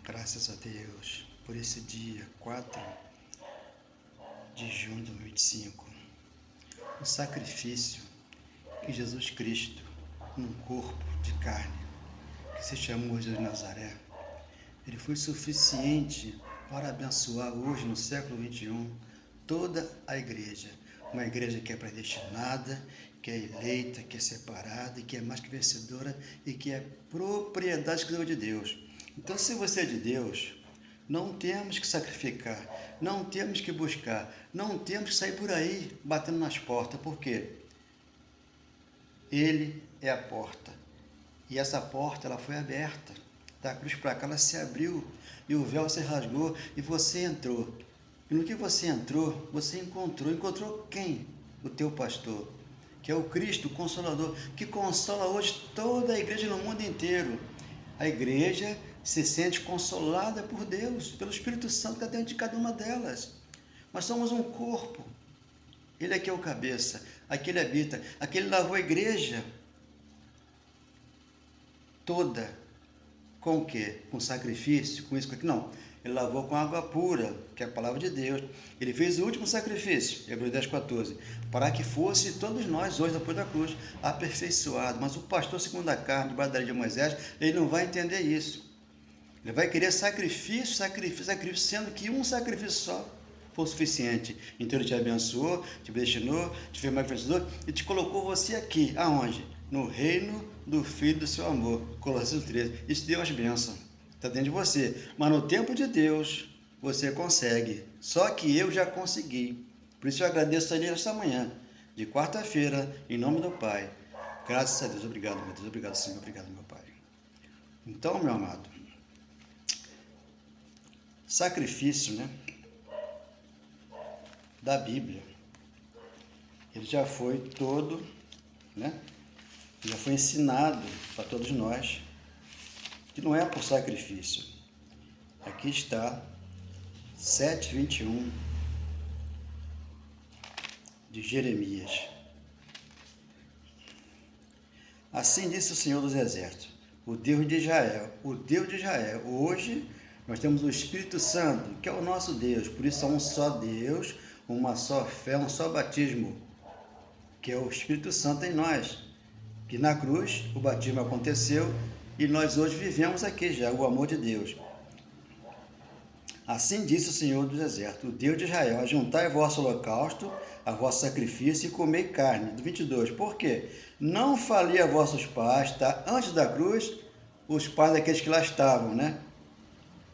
Graças a Deus por esse dia 4 de junho de 2025. O sacrifício que Jesus Cristo, num corpo de carne, que se chamou Jesus de Nazaré, ele foi suficiente para abençoar hoje, no século XXI, toda a igreja. Uma igreja que é predestinada, que é eleita, que é separada, e que é mais que vencedora e que é propriedade exclusiva de Deus. Então, se você é de Deus, não temos que sacrificar, não temos que buscar, não temos que sair por aí batendo nas portas. Por quê? Ele é a porta. E essa porta ela foi aberta. Da cruz para cá ela se abriu e o véu se rasgou e você entrou. E no que você entrou, você encontrou quem? O teu pastor, que é o Cristo, o Consolador, que consola hoje toda a igreja no mundo inteiro. A igreja se sente consolada por Deus, pelo Espírito Santo que está dentro de cada uma delas. Nós somos um corpo. Ele aqui é o cabeça, aqui ele habita, aqui ele lavou a igreja toda. Com o quê? Com sacrifício, com isso, com aquilo? Não. Ele lavou com água pura, que é a palavra de Deus. Ele fez o último sacrifício, Hebreus 10:14, para que fosse todos nós, hoje, depois da cruz, aperfeiçoados. Mas o pastor, segundo a carne, debaixo da lei de Moisés, ele não vai entender isso. Ele vai querer sacrifício, sendo que um sacrifício só for suficiente. Então ele te abençoou, te destinou, te fez mais vencedor e te colocou você aqui. Aonde? No reino do Filho do seu amor. Colossenses 13. Isso deu as bênçãos. Está dentro de você. Mas no tempo de Deus, você consegue. Só que eu já consegui. Por isso eu agradeço a Ele esta manhã, de quarta-feira, em nome do Pai. Graças a Deus. Obrigado, meu Deus. Obrigado, Senhor. Obrigado, meu Pai. Então, meu amado, sacrifício, né? Da Bíblia, ele já foi todo, né? Já foi ensinado para todos nós que não é por sacrifício. Aqui está 7:21 de Jeremias. Assim disse o Senhor dos Exércitos, o Deus de Israel, Hoje nós temos o Espírito Santo, que é o nosso Deus, por isso há um só Deus, uma só fé, um só batismo, que é o Espírito Santo em nós, que na cruz o batismo aconteceu e nós hoje vivemos aqui já, o amor de Deus. Assim disse o Senhor dos Exércitos, o Deus de Israel, ajuntai vosso holocausto, a vosso sacrifício e comei carne. Do 22, por quê? Não falei a vossos pais, tá? Antes da cruz, os pais daqueles que lá estavam, né?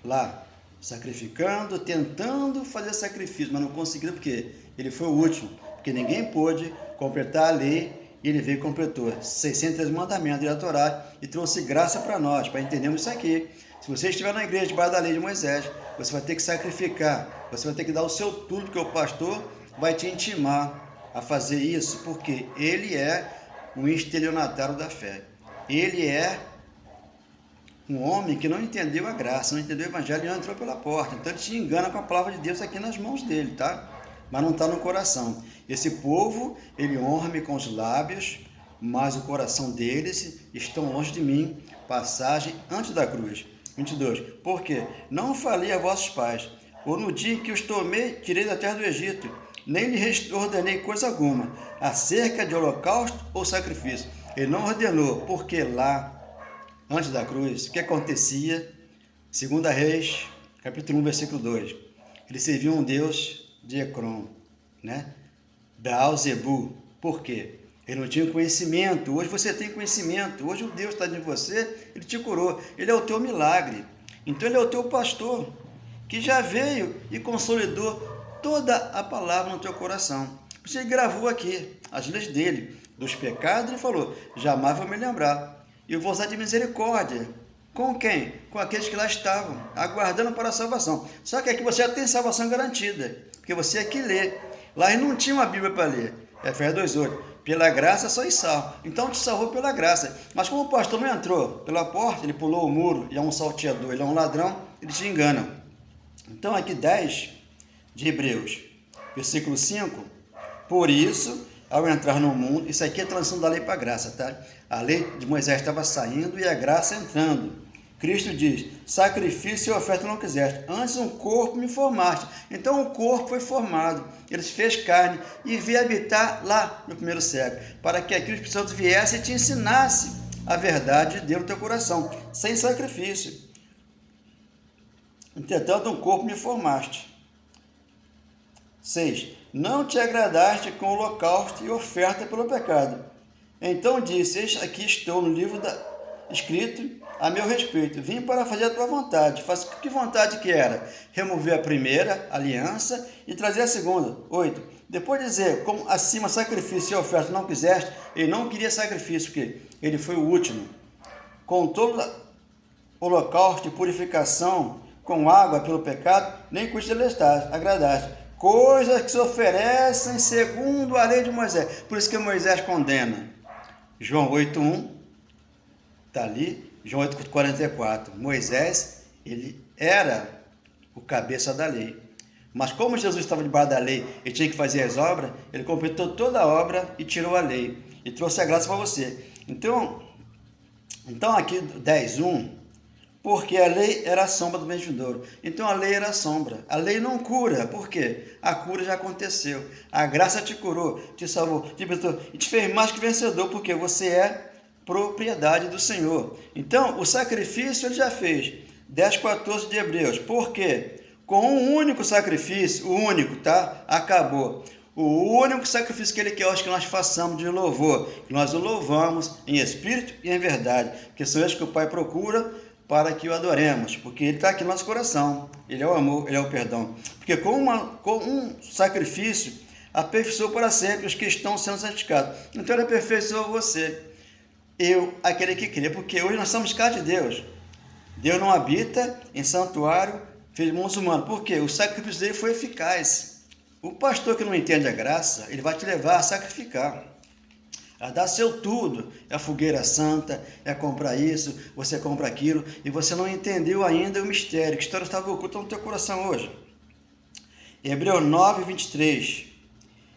Lá, sacrificando, tentando fazer sacrifício, mas não conseguiram porque ele foi o último, porque ninguém pôde completar a lei e ele veio e completou 603 mandamentos da Torá e trouxe graça para nós, para entendermos isso aqui. Se você estiver na igreja debaixo da lei de Moisés, você vai ter que sacrificar, você vai ter que dar o seu tudo, porque o pastor vai te intimar a fazer isso, porque ele é um estelionatário da fé. Ele é um homem que não entendeu a graça, não entendeu o evangelho e não entrou pela porta. Então ele te engana com a palavra de Deus aqui nas mãos dele, tá? Mas não está no coração. Esse povo, ele honra-me com os lábios, mas o coração deles estão longe de mim. Passagem antes da cruz. 22. Por quê? Não falei a vossos pais, ou no dia em que os tomei, tirei da terra do Egito, nem lhe ordenei coisa alguma, acerca de holocausto ou sacrifício. Ele não ordenou, porque lá, antes da cruz, o que acontecia? 2 Reis, capítulo 1, versículo 2. Ele servia um Deus de Ecrom, né? Baal-zebu. Por quê? Ele não tinha conhecimento. Hoje você tem conhecimento. Hoje o Deus está dentro de você, ele te curou. Ele é o teu milagre. Então ele é o teu pastor, que já veio e consolidou toda a palavra no teu coração. Você gravou aqui as leis dele, dos pecados, ele falou, jamais vou me lembrar. Eu vou usar de misericórdia. Com quem? Com aqueles que lá estavam, aguardando para a salvação. Só que aqui você já tem salvação garantida, porque você aqui lê. Lá ele não tinha uma Bíblia para ler. Efésios 2:8. Pela graça sois salvos. Então te salvou pela graça. Mas como o pastor não entrou pela porta, ele pulou o muro, ele é um salteador, ele é um ladrão, ele te engana. Então aqui 10 de Hebreus, versículo 5. Por isso, ao entrar no mundo, isso aqui é a transição da lei para a graça, tá? A lei de Moisés estava saindo e a graça entrando. Cristo diz, sacrifício e oferta não quiseste, antes um corpo me formaste. Então o corpo foi formado, ele se fez carne e veio habitar lá no primeiro século, para que aquele Espírito Santo viesse e te ensinasse a verdade de Deus no teu coração, sem sacrifício. Entretanto, um corpo me formaste. 6. Não te agradaste com o holocausto e oferta pelo pecado. Então disse, eis aqui estou no livro escrito a meu respeito. Vim para fazer a tua vontade. Faça que vontade que era? Remover a primeira aliança e trazer a segunda. 8. Depois de dizer, como acima sacrifício e oferta não quiseste, ele não queria sacrifício, porque ele foi o último. Com todo holocausto e purificação, com água pelo pecado, nem custe agradaste. Coisas que se oferecem segundo a lei de Moisés. Por isso que Moisés condena. João 8:1 está ali. João 8:44. Moisés, ele era o cabeça da lei. Mas como Jesus estava debaixo da lei e tinha que fazer as obras, ele completou toda a obra e tirou a lei. E trouxe a graça para você. Então aqui 10:1, porque a lei era a sombra do bem vindouro. Então a lei era a sombra. A lei não cura. Por quê? A cura já aconteceu. A graça te curou, te salvou, te libertou e te fez mais que vencedor, porque você é propriedade do Senhor. Então o sacrifício ele já fez. 10:14 de Hebreus. Por quê? Com um único sacrifício, o único, tá? Acabou. O único sacrifício que ele quer hoje que nós façamos de louvor, que nós o louvamos em espírito e em verdade, que são esses que o Pai procura para que o adoremos, porque ele está aqui no nosso coração, ele é o amor, ele é o perdão, porque com um sacrifício, aperfeiçoou para sempre os que estão sendo santificados, então ele aperfeiçoou você, aquele que crê, porque hoje nós somos casa de Deus, Deus não habita em santuário feito de mãos humanas, porque o sacrifício dele foi eficaz. O pastor que não entende a graça, ele vai te levar a sacrificar, a dar seu tudo, é a fogueira santa, é comprar isso, você compra aquilo, e você não entendeu ainda o mistério, que história estava oculta no teu coração hoje. Hebreus 9:23.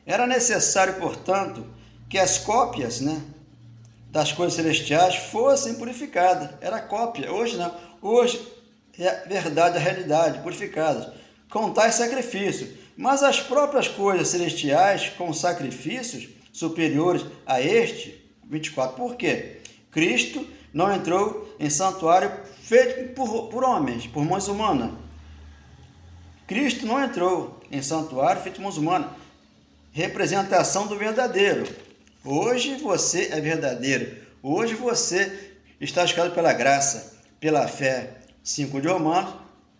Era necessário, portanto, que as cópias, das coisas celestiais fossem purificadas. Era cópia, hoje não. Hoje é a verdade, a realidade, purificadas, com tais sacrifícios. Mas as próprias coisas celestiais, com sacrifícios superiores a este, 24, por quê? Cristo não entrou em santuário feito por homens, por mãos humanas. Cristo não entrou em santuário feito por mãos humanas. Representação do verdadeiro. Hoje você é verdadeiro. Hoje você está justificado pela graça, pela fé. 5 de Romanos.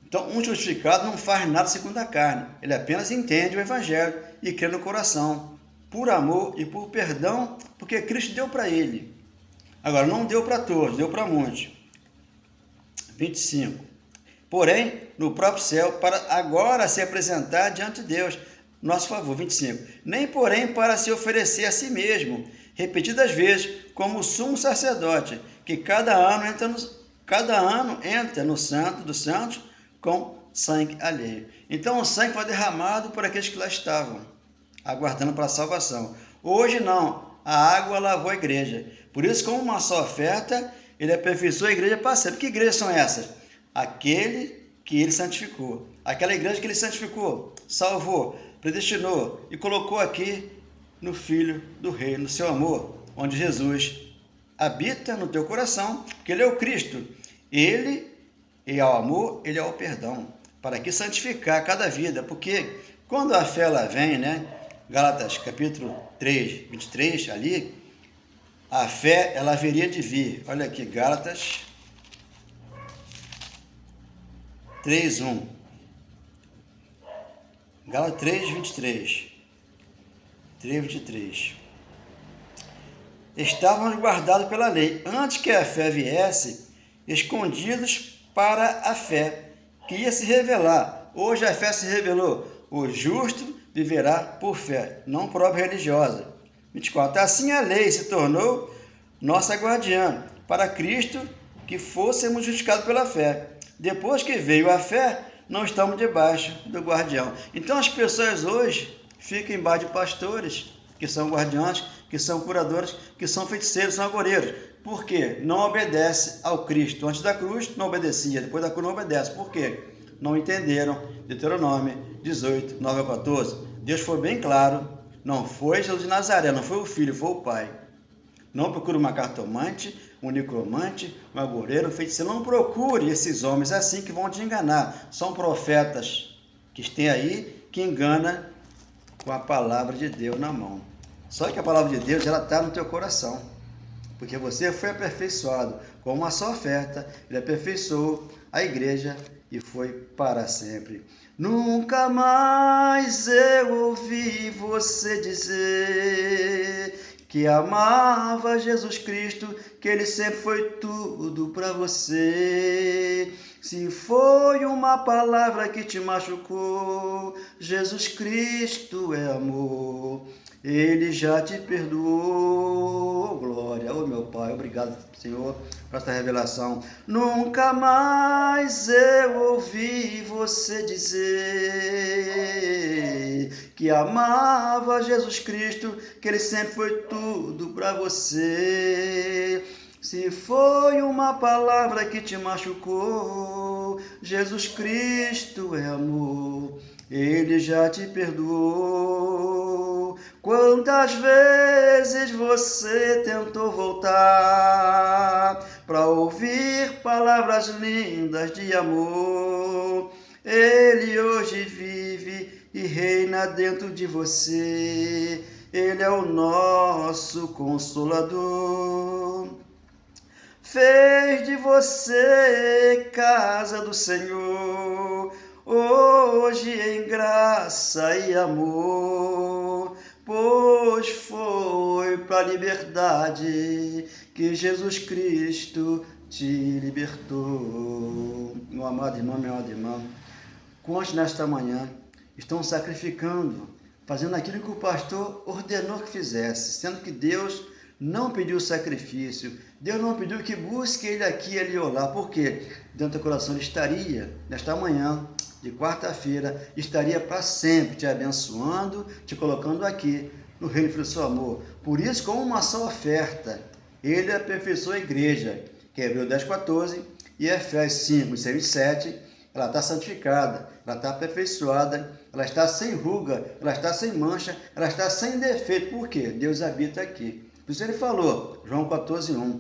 Então, um justificado não faz nada segundo a carne. Ele apenas entende o Evangelho e crê no coração, por amor e por perdão, porque Cristo deu para ele. Agora, não deu para todos, deu para muitos. 25. Porém, no próprio céu, para agora se apresentar diante de Deus, nosso favor. 25. Nem, porém, para se oferecer a si mesmo, repetidas vezes, como o sumo sacerdote, que cada ano entra no santo dos santos com sangue alheio. Então, o sangue foi derramado por aqueles que lá estavam, aguardando para a salvação. Hoje não, a água lavou a igreja. Por isso, com uma só oferta, ele aperfeiçoou a igreja para sempre. Que igrejas são essas? Aquele que ele santificou. Aquela igreja que ele santificou, salvou, predestinou e colocou aqui no Filho do Rei, no seu amor, onde Jesus habita no teu coração, porque ele é o Cristo. Ele é o amor, ele é o perdão, para que santificar cada vida, porque quando a fé ela vem, Gálatas capítulo 3, 23, ali, a fé ela haveria de vir. Olha aqui, Gálatas 3:1. Gálatas 3:23. 3:23. Estávamos guardados pela lei, antes que a fé viesse, escondidos para a fé, que ia se revelar. Hoje a fé se revelou. O justo viverá por fé, não por obra religiosa. 24. Assim a lei se tornou nossa guardiã, para Cristo que fôssemos justificados pela fé. Depois que veio a fé, não estamos debaixo do guardião. Então as pessoas hoje ficam embaixo de pastores, que são guardiões, que são curadores, que são feiticeiros, são agoreiros. Por quê? Não obedece ao Cristo. Antes da cruz, não obedecia. Depois da cruz, não obedece. Por quê? Não entenderam. Deuteronômio 18, 9 a 14. Deus foi bem claro. Não foi Jesus de Nazaré, não foi o filho, foi o pai. Não procure uma cartomante, um necromante, um agoureiro, um feiticeiro. Não procure esses homens assim que vão te enganar. São profetas que têm aí, que enganam com a palavra de Deus na mão. Só que a palavra de Deus, ela está no teu coração. Porque você foi aperfeiçoado com uma só oferta. Ele aperfeiçoou a igreja e foi para sempre. Nunca mais eu ouvi você dizer que amava Jesus Cristo, que Ele sempre foi tudo para você. Se foi uma palavra que te machucou, Jesus Cristo é amor. Ele já te perdoou, oh, glória, oh meu Pai, obrigado, Senhor, por esta revelação. Nunca mais eu ouvi você dizer que amava Jesus Cristo, que Ele sempre foi tudo para você. Se foi uma palavra que te machucou, Jesus Cristo é amor, Ele já te perdoou. Quantas vezes você tentou voltar para ouvir palavras lindas de amor? Ele hoje vive e reina dentro de você. Ele é o nosso Consolador. Fez de você casa do Senhor, hoje em graça e amor, pois foi para a liberdade que Jesus Cristo te libertou. Meu amado irmão, minha amada irmã, quantos nesta manhã estão sacrificando, fazendo aquilo que o pastor ordenou que fizesse, sendo que Deus não pediu sacrifício, Deus não pediu que busque ele aqui, ali ou lá, porque dentro do coração ele estaria, nesta manhã de quarta-feira, estaria para sempre te abençoando, te colocando aqui no reino do seu amor. Por isso, com uma só oferta, ele aperfeiçoou a igreja, que é Hebreus 10:14 e Efésios 5:6-7, ela está santificada, ela está aperfeiçoada, ela está sem ruga, ela está sem mancha, ela está sem defeito. Por quê? Deus habita aqui. Por isso ele falou, João 14:1,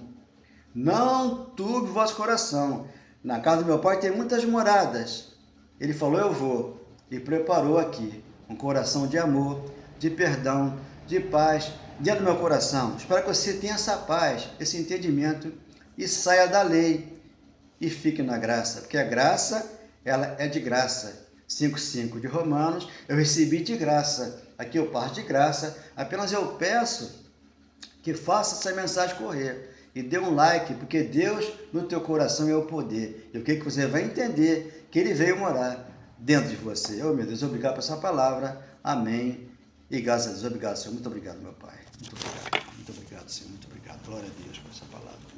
não turbe o vosso coração, na casa do meu pai tem muitas moradas. Ele falou, eu vou, e preparou aqui um coração de amor, de perdão, de paz, dentro do meu coração. Espero que você tenha essa paz, esse entendimento, e saia da lei, e fique na graça, porque a graça, ela é de graça. 5:5 de Romanos, eu recebi de graça, aqui eu parto de graça, apenas eu peço que faça essa mensagem correr e dê um like, porque Deus no teu coração é o poder. E o que você vai entender? Que Ele veio morar dentro de você. Oh, meu Deus, obrigado por essa palavra. Amém. E graças a Deus, obrigado, Senhor. Muito obrigado, meu Pai. Muito obrigado, Senhor. Muito obrigado. Glória a Deus por essa palavra.